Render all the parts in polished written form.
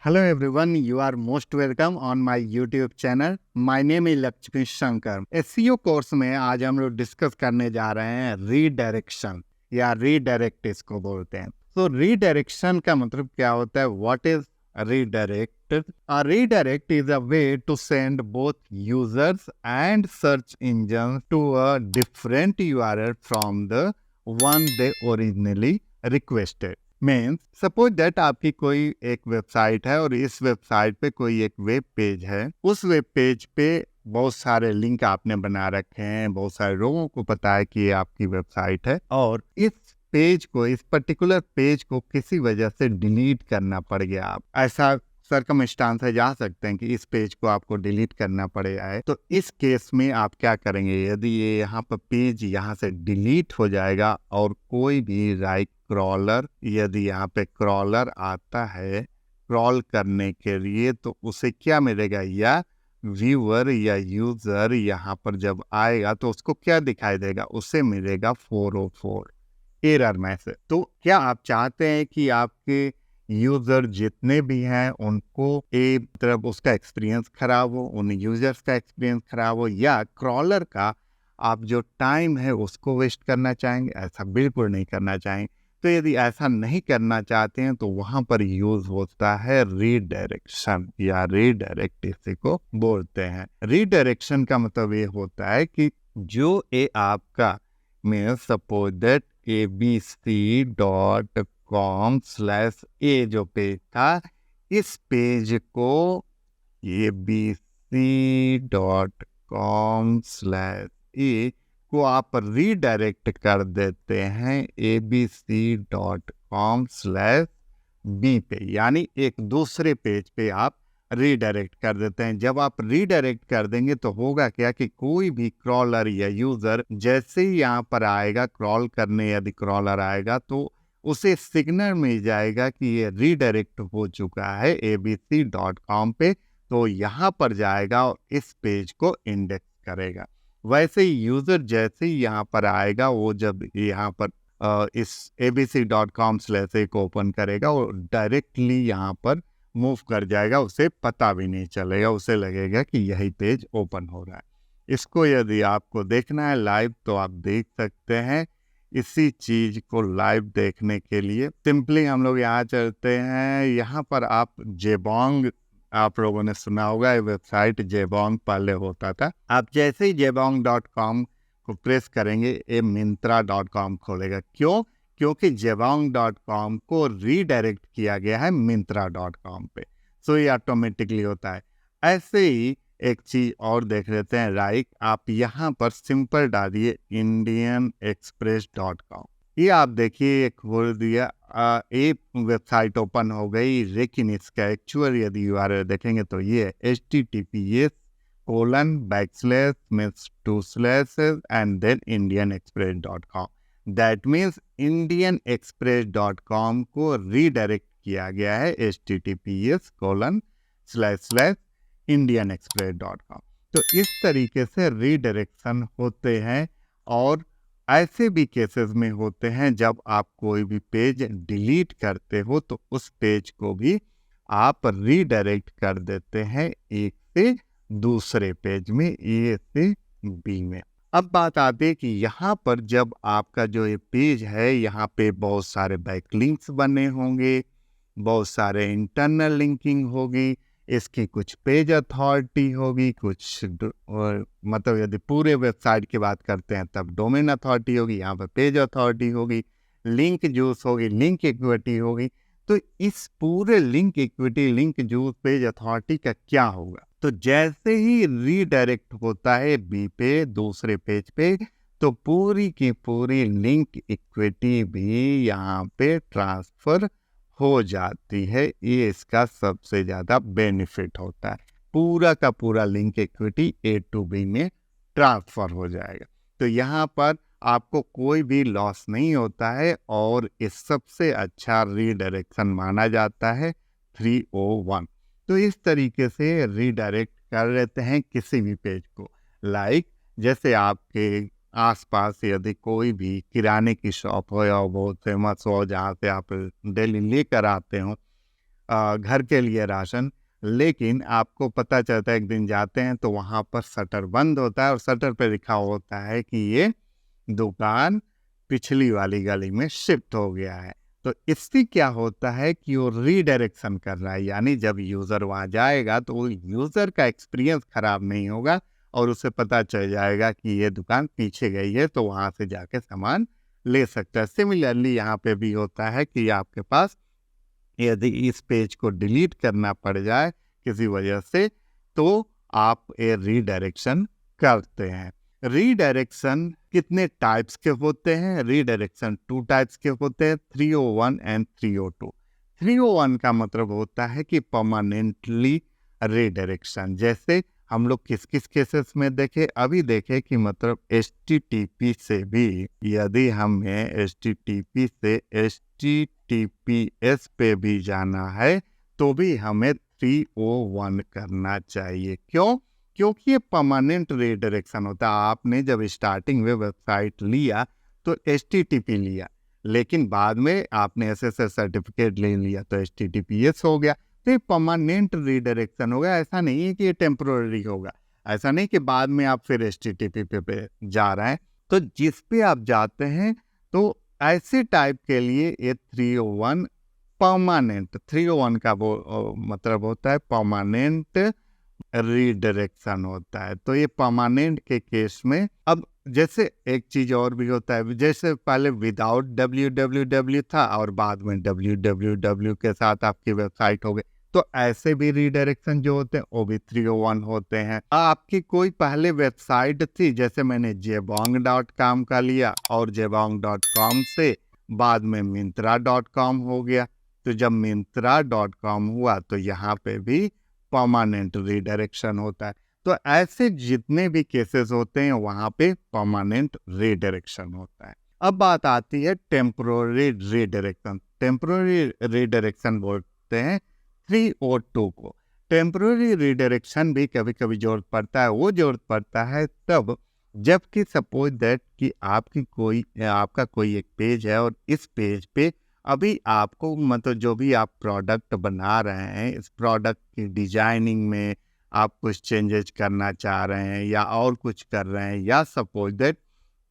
Hello everyone, you are most welcome on my YouTube channel. My name is Lakshmi Shankar. SEO course में आज हम लोग discuss करने जा रहे हैं रीडायरेक्शन या रीडायरेक्ट इसको बोलते हैं। तो रीडायरेक्शन का मतलब क्या होता है? What is redirect? A redirect is a way to send both users and search engines to a different URL from the one they originally requested. Means suppose that आपकी कोई एक वेबसाइट है और इस वेबसाइट पे कोई एक वेब पेज है। उस वेब पेज पे बहुत सारे लिंक आपने बना रखे हैं, बहुत सारे लोगों को पता है कि ये आपकी वेबसाइट है और इस पर्टिकुलर पेज को किसी वजह से डिलीट करना पड़ गया। आप ऐसा सरकमस्टांस है, जा सकते हैं कि इस पेज को आपको डिलीट करना पड़ेगा है। तो इस केस में आप क्या करेंगे? यदि ये यहाँ पर पेज यहाँ से डिलीट हो जाएगा और कोई भी राइट क्रॉलर, यदि यहाँ पे क्रॉलर आता है क्रॉल करने के लिए, तो उसे क्या मिलेगा? या व्यूअर या यूजर यहाँ पर जब आएगा तो उसको क्या दिखाई देगा? उसे मिलेगा 404 एरर मैसेज। तो क्या आप चाहते हैं कि आपके यूजर जितने भी हैं उनको मतलब उसका एक्सपीरियंस खराब हो, उन यूजर्स का एक्सपीरियंस खराब हो, या क्रॉलर का आप जो टाइम है उसको वेस्ट करना चाहेंगे? ऐसा बिल्कुल नहीं करना चाहेंगे। तो यदि ऐसा नहीं करना चाहते हैं तो वहां पर यूज होता है रीडायरेक्शन या रीडायरेक्ट इसी को बोलते हैं। रीडायरेक्शन का मतलब ये होता है कि जो आपका मैं सपोज दैट abc.com/a जो पेज था, इस पेज को abc.com/a को आप रीडायरेक्ट कर देते हैं abc.com/b पे, यानी एक दूसरे पेज पे आप रीडायरेक्ट कर देते हैं। जब आप रीडायरेक्ट कर देंगे तो होगा क्या कि कोई भी क्रॉलर या यूजर जैसे ही यहाँ पर आएगा क्रॉल करने, यदि क्रॉलर आएगा तो उसे सिग्नल मिल जाएगा कि ये रीडायरेक्ट हो चुका है abc.com पे, तो यहाँ पर जाएगा और इस पेज को इंडेक्स करेगा। वैसे ही यूजर जैसे ही यहाँ पर आएगा, वो जब यहाँ पर इस abc.com/a को ओपन करेगा और डायरेक्टली यहाँ पर मूव कर जाएगा, उसे पता भी नहीं चलेगा, उसे लगेगा कि यही पेज ओपन हो रहा है। इसको यदि आपको देखना है लाइव तो आप देख सकते हैं। इसी चीज को लाइव देखने के लिए सिंपली हम लोग यहाँ चलते हैं। यहाँ पर आप जेबोंग, आप लोगों ने सुना होगा, ये वेबसाइट जेबोंग पहले होता था। आप जैसे ही जेबोंग.com को प्रेस करेंगे ये मिंत्रा.com खोलेगा। क्यों? क्योंकि जेबोंग.com को रीडायरेक्ट किया गया है मिंत्रा.com पे, सो ये ऑटोमेटिकली होता है। ऐसे ही एक चीज और देख लेते हैं। राइट, आप यहाँ पर सिंपल डालिए indianexpress.com। ये आप देखिए खोल दिया, एक वेबसाइट ओपन हो गई, लेकिन इसका एक्चुअल यदि URL देखेंगे तो ये https://2/ and then indianexpress.com। That means indianexpress.com को रीडायरेक्ट किया गया है https://indianexpress.com। तो इस तरीके से रीडायरेक्शन होते हैं। और ऐसे भी केसेस में होते हैं जब आप कोई भी पेज डिलीट करते हो तो उस पेज को भी आप रीडायरेक्ट कर देते हैं एक से दूसरे पेज में, ए से बी में। अब बात आती है कि यहाँ पर जब आपका जो ये पेज है, यहाँ पे बहुत सारे बैकलिंक्स बने होंगे, बहुत सारे इंटरनल लिंकिंग होगी, इसकी कुछ पेज अथॉरिटी होगी, कुछ मतलब यदि पूरे वेबसाइट की बात करते हैं तब डोमेन अथॉरिटी होगी, यहाँ पर पेज अथॉरिटी होगी, लिंक जूस होगी, लिंक इक्विटी होगी। तो इस पूरे link equity, link juice, page authority का क्या होगा? तो जैसे ही रीडायरेक्ट होता है बी पे, दूसरे पेज पे, तो पूरी की पूरी लिंक इक्विटी भी यहाँ पे ट्रांसफर हो जाती है। ये इसका सबसे ज्यादा बेनिफिट होता है। पूरा का पूरा link equity A to B में ट्रांसफर हो जाएगा। तो यहाँ पर आपको कोई भी लॉस नहीं होता है और इस सबसे अच्छा रीडायरेक्शन माना जाता है 301। तो इस तरीके से रीडायरेक्ट कर लेते हैं किसी भी पेज को। लाइक जैसे आपके आसपास यदि कोई भी किराने की शॉप हो या बहुत फेमस हो, जहाँ से आप डेली लेकर आते हो, घर के लिए राशन, लेकिन आपको पता चलता है एक दिन जाते हैं तो वहाँ पर शटर बंद होता है और शटर पे लिखा होता है कि ये दुकान पिछली वाली गली में शिफ्ट हो गया है। तो इससे क्या होता है कि वो रीडायरेक्शन कर रहा है, यानी जब यूज़र वहाँ जाएगा तो वो यूज़र का एक्सपीरियंस खराब नहीं होगा और उसे पता चल जाएगा कि ये दुकान पीछे गई है, तो वहाँ से जाके सामान ले सकता है। सिमिलरली यहाँ पे भी होता है कि आपके पास यदि इस पेज को डिलीट करना पड़ जाए किसी वजह से, तो आप ये रीडायरेक्शन करते हैं। रीडायरेक्शन कितने टाइप्स के होते हैं? रीडायरेक्शन 2 टाइप्स के होते हैं, 301 एंड 302। 301 का मतलब होता है कि परमानेंटली रीडायरेक्शन। जैसे हम लोग किस किस केसेस में देखे, अभी देखे कि मतलब HTTP से भी यदि हमें HTTP से HTTPS पे भी जाना है तो भी हमें 301 करना चाहिए। क्यों? क्योंकि ये परमानेंट रीडायरेक्शन होता है। आपने जब स्टार्टिंग में वेबसाइट लिया तो HTTP लिया, लेकिन बाद में आपने SSL सर्टिफिकेट ले लिया तो HTTPS हो गया। तो ये परमानेंट रीडायरेक्शन होगा। ऐसा नहीं है कि ये टेम्पोररी होगा, ऐसा नहीं कि बाद में आप फिर HTTP पे जा रहे हैं। तो जिस पे आप जाते हैं तो ऐसे टाइप के लिए ये 301 परमानेंट, 301 का वो मतलब होता है परमानेंट रीडायरेक्शन होता है। तो ये परमानेंट के केस में, अब जैसे एक चीज और भी होता है, जैसे पहले विदाउट www था और बाद में www के साथ आपकी वेबसाइट हो गई, तो ऐसे भी रीडायरेक्शन जो होते हैं वो भी 301 होते हैं। आपकी कोई पहले वेबसाइट थी, जैसे मैंने jabong.com का लिया और jabong.com से बाद में myntra.com हो गया, तो जब myntra.com हुआ तो यहाँ पे भी परमानेंट रीडायरेक्शन होता है। तो ऐसे जितने भी केसेस होते हैं वहां पे परमानेंट रीडायरेक्शन होता है। अब बात आती है टेम्पोररी रीडायरेक्शन। टेम्पोररी रीडायरेक्शन बोलते हैं 302 को। टेम्पोररी रीडायरेक्शन भी कभी कभी जरूरत पड़ता है, वो जरूरत पड़ता है तब जबकि सपोज दैट कि आपका कोई एक पेज है और इस पेज पे अभी आपको मतलब जो भी आप प्रोडक्ट बना रहे हैं, इस प्रोडक्ट की डिजाइनिंग में आप कुछ चेंजेस करना चाह रहे हैं या और कुछ कर रहे हैं, या सपोज दैट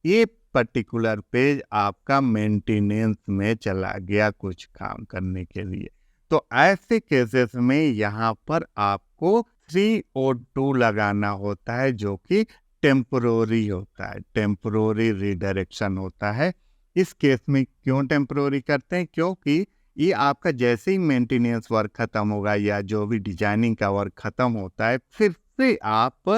ये पर्टिकुलर पेज आपका मेंटेनेंस में चला गया कुछ काम करने के लिए, तो ऐसे केसेस में यहाँ पर आपको 302 लगाना होता है, जो कि टेम्पोररी होता है, टेम्पोररी रीडायरेक्शन होता है। इस केस में क्यों टेम्पोररी करते हैं? क्योंकि ये आपका जैसे ही मेंटेनेंस वर्क खत्म होगा या जो भी डिजाइनिंग का वर्क खत्म होता है, फिर से आप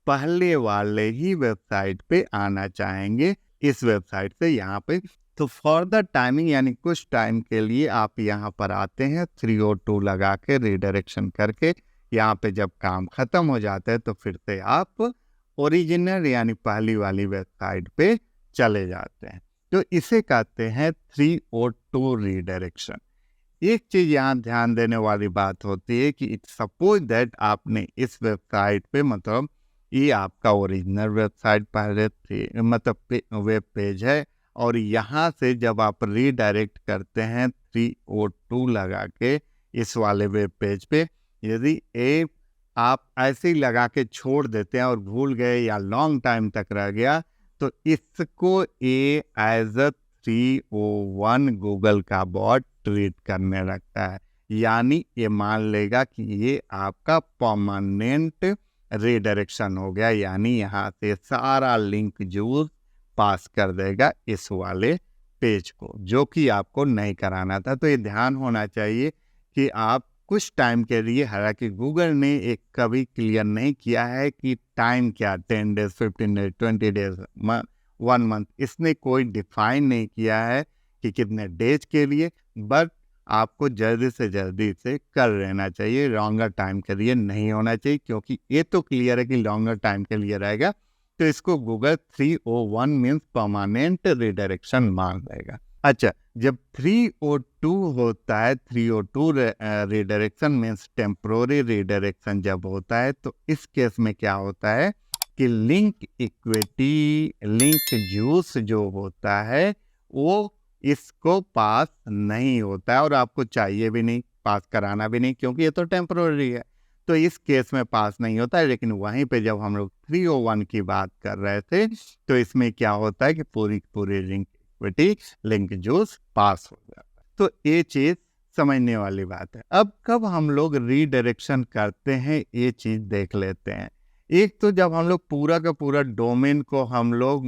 पहले वाले ही वेबसाइट पे आना चाहेंगे, इस वेबसाइट से यहाँ पे। तो फॉर द टाइमिंग यानी कुछ टाइम के लिए आप यहाँ पर आते हैं 302 लगा के रीडायरेक्शन करके, यहाँ पे जब काम खत्म हो जाता है तो फिर से आप ओरिजिनल यानी पहली वाली वेबसाइट पे चले जाते हैं। तो इसे कहते हैं 302 रीडायरेक्शन। एक चीज यहाँ ध्यान देने वाली बात होती है कि सपोज दैट आपने इस वेबसाइट पे मतलब ये आपका ओरिजिनल वेबसाइट पहले थी मतलब वेब पेज है, और यहाँ से जब आप रीडायरेक्ट करते हैं 302 लगा के इस वाले वेब पेज पे, यदि आप ऐसे ही लगा के छोड़ देते हैं और भूल गए या लॉन्ग टाइम तक रह गया, तो इसको ये एज अ 301 गूगल का बॉट ट्रीट करने लगता है, यानी ये मान लेगा कि ये आपका परमानेंट रीडायरेक्शन हो गया, यानी यहाँ से सारा लिंक जूस पास कर देगा इस वाले पेज को, जो कि आपको नहीं कराना था। तो ये ध्यान होना चाहिए कि आप कुछ टाइम के लिए, हालांकि गूगल ने एक कभी क्लियर नहीं किया है कि टाइम क्या, 10 डेज, 15 डेज, 20 डेज, 1 मंथ, इसने कोई डिफाइन नहीं किया है कि कितने डेज के लिए, बट आपको जल्दी से कर लेना चाहिए, लॉन्गर टाइम के लिए नहीं होना चाहिए, क्योंकि ये तो क्लियर है कि लॉन्गर टाइम के लिए रहेगा तो इसको गूगल 301 मीन्स परमानेंट रिडायरेक्शन मान लेगा। अच्छा, जब 302 होता है, 302 रिडायरेक्शन मीन्स टेम्पोररी रिडायरेक्शन जब होता है, तो इस केस में क्या होता है कि लिंक इक्विटी, लिंक जूस जो होता है वो इसको पास नहीं होता है और आपको चाहिए भी नहीं। पास कराना भी नहीं, क्योंकि ये तो टेम्पररी है, तो इस केस में पास नहीं होता है। लेकिन वहीं पे जब हम लोग 301 की बात कर रहे थे तो इसमें क्या होता है कि पूरी पूरी लिंक इक्विटी लिंक जूस पास हो जाता है। तो ये चीज समझने वाली बात है। अब कब हम लोग रीडायरेक्शन करते हैं ये चीज देख लेते हैं। एक तो जब हम लोग पूरा का पूरा डोमेन को हम लोग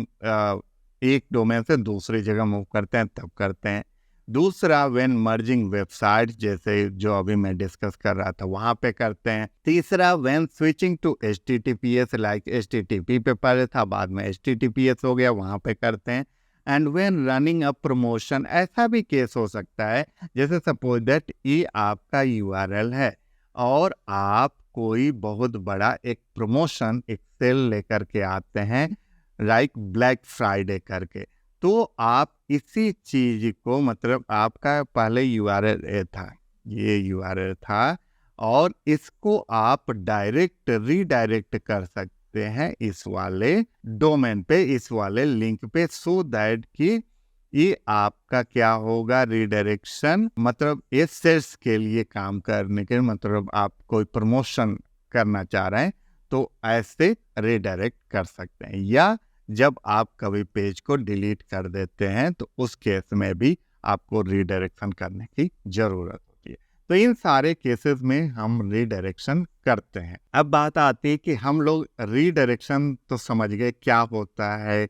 एक डोमेन से दूसरी जगह मूव करते हैं तब करते हैं। दूसरा व्हेन मर्जिंग वेबसाइट, जैसे जो अभी मैं डिस्कस कर रहा था वहां पे करते हैं। तीसरा when switching to HTTPS, like HTTP पे पहले था बाद में HTTPS हो गया, वहां पे करते हैं। And when running a promotion, ऐसा भी केस हो सकता है जैसे सपोज दैट ये आपका URL है और आप कोई बहुत बड़ा एक प्रमोशन एक सेल लेकर के आते हैं, लाइक ब्लैक फ्राइडे करके, तो आप इसी चीज को, मतलब आपका पहले URL था, ये URL था, और इसको आप डायरेक्ट रीडायरेक्ट कर सकते हैं इस वाले डोमेन पे, इस वाले लिंक पे, सो दैट कि ये आपका क्या होगा, रीडायरेक्शन, मतलब ये सेल्स के लिए काम करने के, मतलब आप कोई प्रमोशन करना चाह रहे हैं तो ऐसे रीडायरेक्ट कर सकते हैं। या जब आप कभी पेज को डिलीट कर देते हैं तो उस केस में भी आपको रीडायरेक्शन करने की जरूरत होती है। तो इन सारे केसेस में हम रीडायरेक्शन करते हैं। अब बात आती है कि हम लोग रीडायरेक्शन तो समझ गए क्या होता है,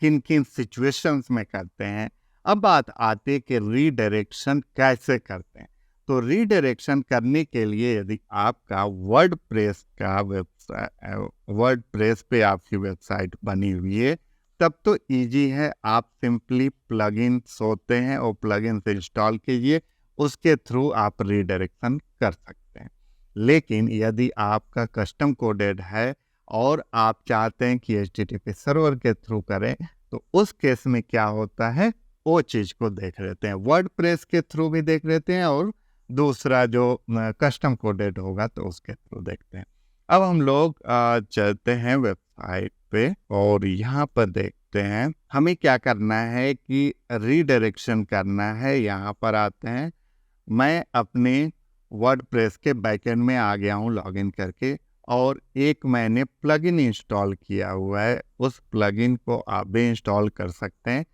किन किन सिचुएशंस में करते हैं। अब बात आती है कि रीडायरेक्शन कैसे करते हैं। तो रीडायरेक्शन करने के लिए यदि आपका वर्डप्रेस का वर्डप्रेस पे आपकी वेबसाइट बनी हुई है तब तो इजी है, आप सिंपली प्लगइन्स होते हैं और प्लगइन्स इंस्टॉल कीजिए, उसके थ्रू आप रीडायरेक्शन कर सकते हैं। लेकिन यदि आपका कस्टम कोडेड है और आप चाहते हैं कि HTTP सर्वर के थ्रू करें तो उस केस में क्या होता है वो चीज को देख लेते हैं। वर्डप्रेस के थ्रू भी देख लेते हैं और दूसरा जो कस्टम कोडेड होगा तो उसके थ्रू देखते हैं। अब हम लोग चलते हैं वेबसाइट पे और यहाँ पर देखते हैं हमें क्या करना है कि रीडायरेक्शन करना है। यहाँ पर आते हैं, मैं अपने वर्डप्रेस के बैकएंड में आ गया हूँ लॉगिन करके, और एक मैंने प्लगइन इंस्टॉल किया हुआ है, उस प्लगइन को आप भी इंस्टॉल कर सकते हैं।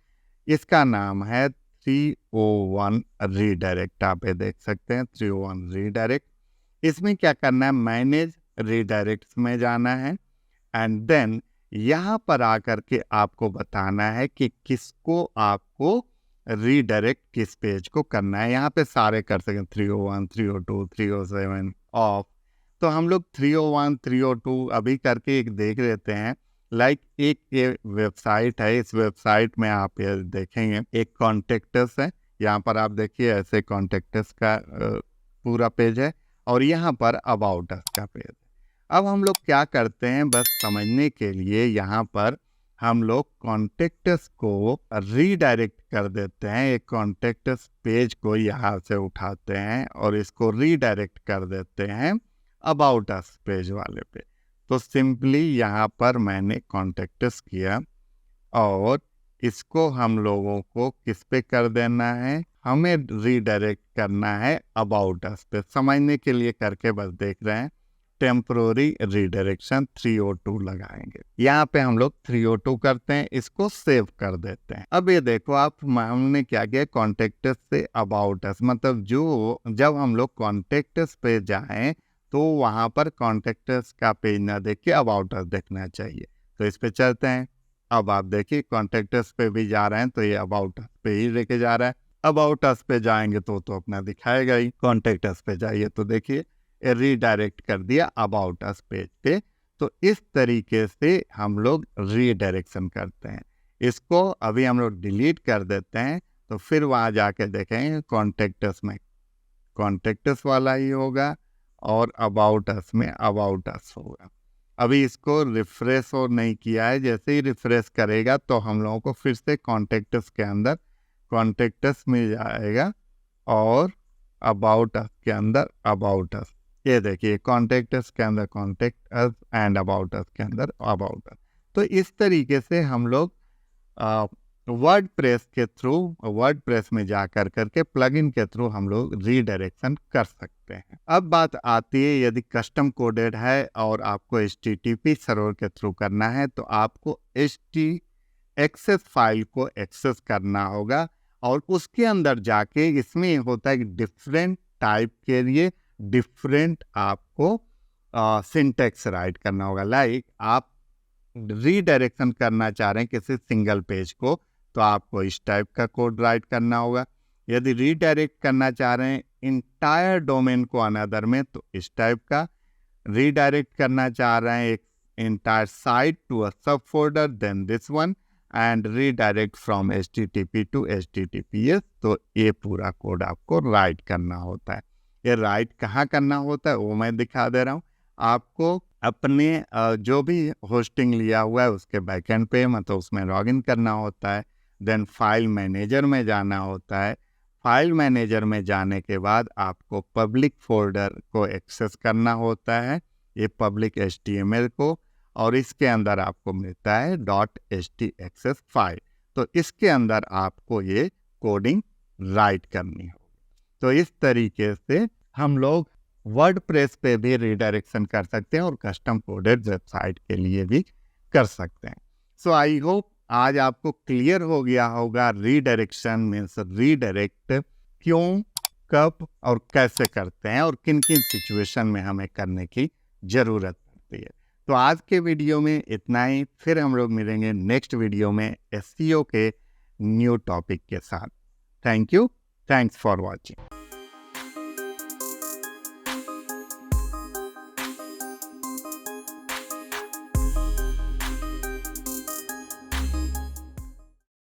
इसका नाम है 301 रीडायरेक्ट, आप ये देख सकते हैं 301 रीडायरेक्ट। इसमें क्या करना है, मैनेज रीडायरेक्ट्स में जाना है एंड देन यहाँ पर आकर के आपको बताना है कि किसको आपको रीडायरेक्ट किस पेज को करना है। यहाँ पे सारे कर सकते हैं, 301, 302, 307 ऑफ। तो हम लोग 301, 302 अभी करके एक देख लेते हैं। लाइक एक ये वेबसाइट है, इस वेबसाइट में आप ये देखेंगे एक कॉन्टेक्टस है, यहाँ पर आप देखिए ऐसे कॉन्टेक्टस का पूरा पेज है और यहाँ पर अबाउट अस का पेज है। अब हम लोग क्या करते हैं, बस समझने के लिए यहाँ पर हम लोग कॉन्टेक्टस को रीडायरेक्ट कर देते हैं। एक कॉन्टेक्टस पेज को यहाँ से उठाते हैं और इसको रीडायरेक्ट कर देते हैं अबाउट अस पेज वाले पे। तो सिंपली यहाँ पर मैंने कॉन्टेक्टस किया और इसको हम लोगों को किस पे कर देना है, हमें रीडायरेक्ट करना है अबाउट अस पे। समझने के लिए करके बस देख रहे हैं, टेम्पोररी रीडायरेक्शन 302 लगाएंगे। यहाँ पे हम लोग 302 करते हैं, इसको सेव कर देते हैं। अब ये देखो आप, हमने क्या किया, कॉन्टेक्टस से अबाउट अस, मतलब जो जब हम लोग कॉन्टेक्टस पे जाएं तो वहां पर कॉन्टेक्टस का पेज ना देख के अबाउट अस देखना चाहिए। तो इस पे चलते हैं। अब आप देखिए कॉन्टेक्टस पे भी जा रहे हैं तो ये अबाउट अस पे ही लेके जा रहा है। अबाउट अस पे जाएंगे तो अपना दिखाएगा ही। कॉन्टेक्टस पे जाइए तो देखिए रीडायरेक्ट कर दिया अबाउट अस पेज पे। तो इस तरीके से हम लोग रीडायरेक्शन करते हैं। इसको अभी हम लोग डिलीट कर देते हैं तो फिर वहां जाके देखेंगे कॉन्टेक्टस में कॉन्टेक्टस वाला ही होगा और अबाउट अस में अबाउट अस होगा। अभी इसको रिफ्रेश और नहीं किया है, जैसे ही रिफ्रेश करेगा तो हम लोगों को फिर से कॉन्टेक्टस के अंदर कॉन्टेक्टस मिल जाएगा और अबाउट अस के अंदर अबाउट अस। ये देखिए कॉन्टेक्टस के अंदर contact us and about us के अंदर अबाउट अस। तो इस तरीके से हम लोग वर्डप्रेस के थ्रू, वर्डप्रेस में जा करके प्लगइन के थ्रू हम लोग रीडायरेक्शन कर सकते हैं। अब बात आती है यदि कस्टम कोडेड है और आपको HTTP सर्वर के थ्रू करना है तो आपको htaccess फाइल को एक्सेस करना होगा और उसके अंदर जाके इसमें होता है कि डिफरेंट टाइप के लिए डिफरेंट आपको सिंटेक्स राइट करना होगा। लाइक आप रीडायरेक्शन करना चाह रहे हैं किसी सिंगल पेज को तो आपको इस टाइप का कोड राइट करना होगा। यदि रीडायरेक्ट करना चाह रहे हैं इंटायर डोमेन को अनदर में तो इस टाइप का, रीडायरेक्ट करना चाह रहे हैं एक entire site to a sub folder then this one and redirect from HTTP to HTTPS, तो ये पूरा कोड आपको राइट करना होता है। ये राइट कहाँ करना होता है वो मैं दिखा दे रहा हूँ आपको। अपने जो भी होस्टिंग लिया हुआ है उसके बैकएंड पे मतलब उसमें लॉगिन करना होता है, देन फाइल मैनेजर में जाना होता है। फाइल मैनेजर में जाने के बाद आपको पब्लिक फोल्डर को एक्सेस करना होता है, ये पब्लिक HTML को, और इसके अंदर आपको मिलता है .htaccess फाइल, तो इसके अंदर आपको ये कोडिंग राइट करनी होगी। तो इस तरीके से हम लोग वर्डप्रेस पे भी रीडायरेक्शन कर सकते हैं और कस्टम कोडेड वेबसाइट के लिए भी कर सकते हैं। सो आई होप आज आपको क्लियर हो गया होगा रीडायरेक्शन मीन्स रीडायरेक्ट क्यों, कब और कैसे करते हैं और किन किन सिचुएशन में हमें करने की जरूरत पड़ती है। तो आज के वीडियो में इतना ही, फिर हम लोग मिलेंगे नेक्स्ट वीडियो में SEO के न्यू टॉपिक के साथ। Thank you, thanks for watching.